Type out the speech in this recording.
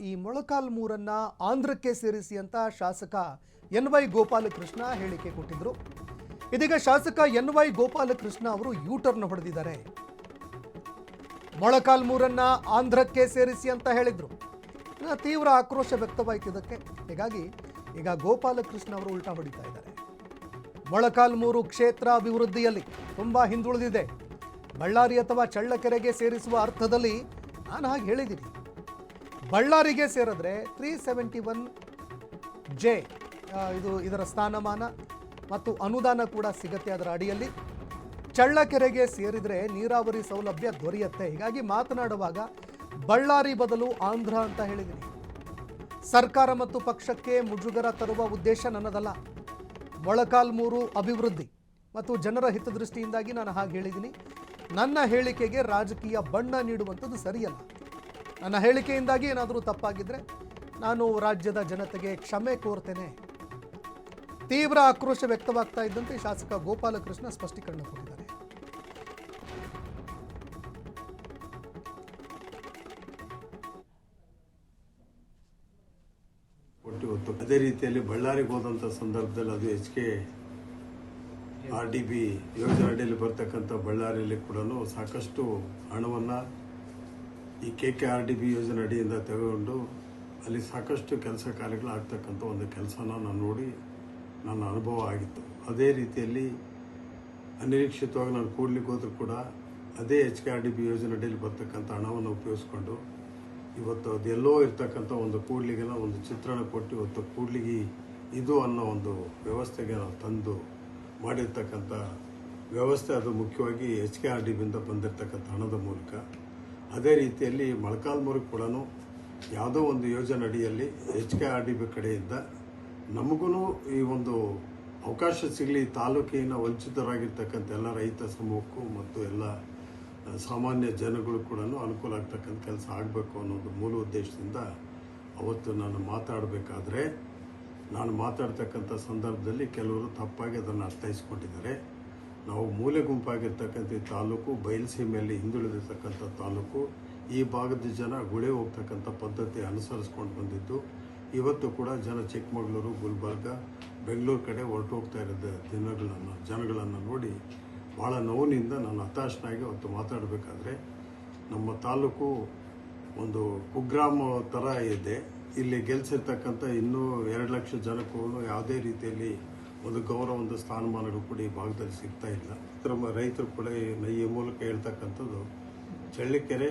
ಈ ಮೊಳಕಾಲ್ಮೂರನ್ನ ಆಂಧ್ರಕ್ಕೆ ಸೇರಿಸಿ ಅಂತ ಶಾಸಕ ಎನ್.ವೈ. ಗೋಪಾಲಕೃಷ್ಣ ಹೇಳಿಕೆ ಕೊಟ್ಟಿದ್ರು. ಇದೀಗ ಶಾಸಕ ಎನ್.ವೈ. ಗೋಪಾಲಕೃಷ್ಣ ಅವರು ಯೂಟರ್ನ್ ಹೊಡೆದಿದ್ದಾರೆ. ಮೊಳಕಾಲ್ಮೂರನ್ನ ಆಂಧ್ರಕ್ಕೆ ಸೇರಿಸಿ ಅಂತ ಹೇಳಿದ್ರು. ತೀವ್ರ ಆಕ್ರೋಶ ವ್ಯಕ್ತವಾಯಿತು ಇದಕ್ಕೆ. ಹೀಗಾಗಿ ಈಗ ಗೋಪಾಲಕೃಷ್ಣ ಅವರು ಉಲ್ಟಾ ಹೊಡಿತಾ ಇದ್ದಾರೆ. ಮೊಳಕಾಲ್ಮೂರು ಕ್ಷೇತ್ರ ಅಭಿವೃದ್ಧಿಯಲ್ಲಿ ತುಂಬಾ ಹಿಂದುಳಿದಿದೆ. ಬಳ್ಳಾರಿ ಅಥವಾ ಚಳ್ಳಕೆರೆಗೆ ಸೇರಿಸುವ ಅರ್ಥದಲ್ಲಿ ನಾನು ಹಾಗೆ ಹೇಳಿದ್ದೀನಿ. ಬಳ್ಳಾರಿಗೆ ಸೇರಿದ್ರೆ 371J ಇದರ ಸ್ಥಾನಮಾನ ಮತ್ತು ಅನುದಾನ ಕೂಡ ಸಿಗುತ್ತೆ ಅದರ ಅಡಿಯಲ್ಲಿ. ಚಳ್ಳಕೆರೆಗೆ ಸೇರಿದರೆ ನೀರಾವರಿ ಸೌಲಭ್ಯ ದೊರೆಯುತ್ತೆ. ಹೀಗಾಗಿ ಮಾತನಾಡುವಾಗ ಬಳ್ಳಾರಿ ಬದಲು ಆಂಧ್ರ ಅಂತ ಹೇಳಿದ್ದೀನಿ. ಸರ್ಕಾರ ಮತ್ತು ಪಕ್ಷಕ್ಕೆ ಮುಜುಗರ ತರುವ ಉದ್ದೇಶ ನನ್ನದಲ್ಲ. ಮೊಳಕಾಲ್ಮೂರು ಅಭಿವೃದ್ಧಿ ಮತ್ತು ಜನರ ಹಿತದೃಷ್ಟಿಯಿಂದಾಗಿ ನಾನು ಹಾಗೆ ಹೇಳಿದ್ದೀನಿ. ನನ್ನ ಹೇಳಿಕೆಗೆ ರಾಜಕೀಯ ಬಣ್ಣ ನೀಡುವಂಥದ್ದು ಸರಿಯಲ್ಲ. ನನ್ನ ಹೇಳಿಕೆಯಿಂದಾಗಿ ಏನಾದರೂ ತಪ್ಪಾಗಿದ್ದರೆ ನಾನು ರಾಜ್ಯದ ಜನತೆಗೆ ಕ್ಷಮೆ ಕೋರ್ತೇನೆ. ತೀವ್ರ ಆಕ್ರೋಶ ವ್ಯಕ್ತವಾಗ್ತಾ ಇದ್ದಂತೆ ಶಾಸಕ ಗೋಪಾಲಕೃಷ್ಣ ಸ್ಪಷ್ಟೀಕರಣ ಕೊಟ್ಟಿದ್ದಾರೆ. ಅದೇ ರೀತಿಯಲ್ಲಿ ಬಳ್ಳಾರಿಗೆ ಹೋದಂಥ ಸಂದರ್ಭದಲ್ಲಿ ಅದು HKRDB ಯೋಜನೆ ಅಡಿಯಲ್ಲಿ ಬರ್ತಕ್ಕಂಥ ಬಳ್ಳಾರಿಯಲ್ಲಿ ಕೂಡ ಸಾಕಷ್ಟು ಹಣವನ್ನು ಈ KKRDB ಯೋಜನೆ ಅಡಿಯಿಂದ ತೆಗೆದುಕೊಂಡು ಅಲ್ಲಿ ಸಾಕಷ್ಟು ಕೆಲಸ ಕಾರ್ಯಗಳು ಆಗ್ತಕ್ಕಂಥ ಒಂದು ಕೆಲಸನ ನಾನು ನೋಡಿ ನನ್ನ ಅನುಭವ ಆಗಿತ್ತು. ಅದೇ ರೀತಿಯಲ್ಲಿ ಅನಿರೀಕ್ಷಿತವಾಗಿ ನಾನು ಕೂಡ್ಲಿಕ್ಕೆ ಹೋದರೂ ಕೂಡ ಅದೇ HKRDB ಯೋಜನೆ ಅಡಿಯಲ್ಲಿ ಬರ್ತಕ್ಕಂಥ ಹಣವನ್ನು ಉಪಯೋಗಿಸ್ಕೊಂಡು ಇವತ್ತು ಅದೆಲ್ಲೋ ಇರ್ತಕ್ಕಂಥ ಒಂದು ಕೂಡ್ಲಿಗೆನ ಒಂದು ಚಿತ್ರಣ ಕೊಟ್ಟು ಇವತ್ತು ಕೂಡ್ಲಿಗೆ ಇದು ಅನ್ನೋ ಒಂದು ವ್ಯವಸ್ಥೆಗೆ ನಾವು ತಂದು ಮಾಡಿರ್ತಕ್ಕಂಥ ವ್ಯವಸ್ಥೆ. ಅದು ಮುಖ್ಯವಾಗಿ HKRDBಯಿಂದ ಬಂದಿರತಕ್ಕಂಥ ಹಣದ ಮೂಲಕ. ಅದೇ ರೀತಿಯಲ್ಲಿ ಮೊಳಕಾಲ್ಮೂರಿಗೆ ಕೂಡ ಯಾವುದೋ ಒಂದು ಯೋಜನೆ ಅಡಿಯಲ್ಲಿ HKRDB ಕಡೆಯಿಂದ ನಮಗೂ ಈ ಒಂದು ಅವಕಾಶ ಸಿಗಲಿ, ತಾಲೂಕಿನ ವಂಚಿತರಾಗಿರ್ತಕ್ಕಂಥ ಎಲ್ಲ ರೈತ ಸಮೂಹಕ್ಕೂ ಮತ್ತು ಎಲ್ಲ ಸಾಮಾನ್ಯ ಜನಗಳು ಕೂಡ ಅನುಕೂಲ ಆಗ್ತಕ್ಕಂಥ ಕೆಲಸ ಆಗಬೇಕು ಅನ್ನೋದು ಮೂಲ ಉದ್ದೇಶದಿಂದ ಅವತ್ತು ನಾನು ಮಾತಾಡಬೇಕಾದ್ರೆ ನಾನು ಮಾತಾಡ್ತಕ್ಕಂಥ ಸಂದರ್ಭದಲ್ಲಿ ಕೆಲವರು ತಪ್ಪಾಗಿ ಅದನ್ನು ಅರ್ಥೈಸ್ಕೊಂಡಿದ್ದಾರೆ. ನಾವು ಮೂಲೆ ಗುಂಪಾಗಿರ್ತಕ್ಕಂಥ ಈ ತಾಲೂಕು ಬಯಲುಸೀಮೆಯಲ್ಲಿ ಹಿಂದುಳಿದಿರ್ತಕ್ಕಂಥ ತಾಲೂಕು. ಈ ಭಾಗದ ಜನ ಗುಳೆ ಹೋಗ್ತಕ್ಕಂಥ ಪದ್ಧತಿ ಅನುಸರಿಸ್ಕೊಂಡು ಬಂದಿದ್ದು ಇವತ್ತು ಕೂಡ ಚಿಕ್ಕಮಗಳೂರು, ಗುಲ್ಬರ್ಗ, ಬೆಂಗಳೂರು ಕಡೆ ಹೊರಟು ಹೋಗ್ತಾ ಇರೋದು ಜನಗಳನ್ನು ನೋಡಿ ಭಾಳ ನೋವಿನಿಂದ ನಾನು ಹತಾಶನಾಗಿ ಅವತ್ತು ಮಾತಾಡಬೇಕಾದ್ರೆ ನಮ್ಮ ತಾಲೂಕು ಒಂದು ಕುಗ್ರಾಮ ಥರ ಇದೆ. ಇಲ್ಲಿ ಗೆಲ್ಸಿರ್ತಕ್ಕಂಥ ಇನ್ನೂ 2 ಲಕ್ಷ ಜನಕ್ಕೂ ಯಾವುದೇ ರೀತಿಯಲ್ಲಿ ಒಂದು ಗೌರವ, ಒಂದು ಸ್ಥಾನಮಾನಗಳು ಕೂಡ ಈ ಭಾಗದಲ್ಲಿ ಸಿಗ್ತಾ ಇಲ್ಲ. ರೈತರು ಕೂಡ ಈ ಮೂಲಕ ಹೇಳ್ತಕ್ಕಂಥದ್ದು ಚಳ್ಳಕೆರೆ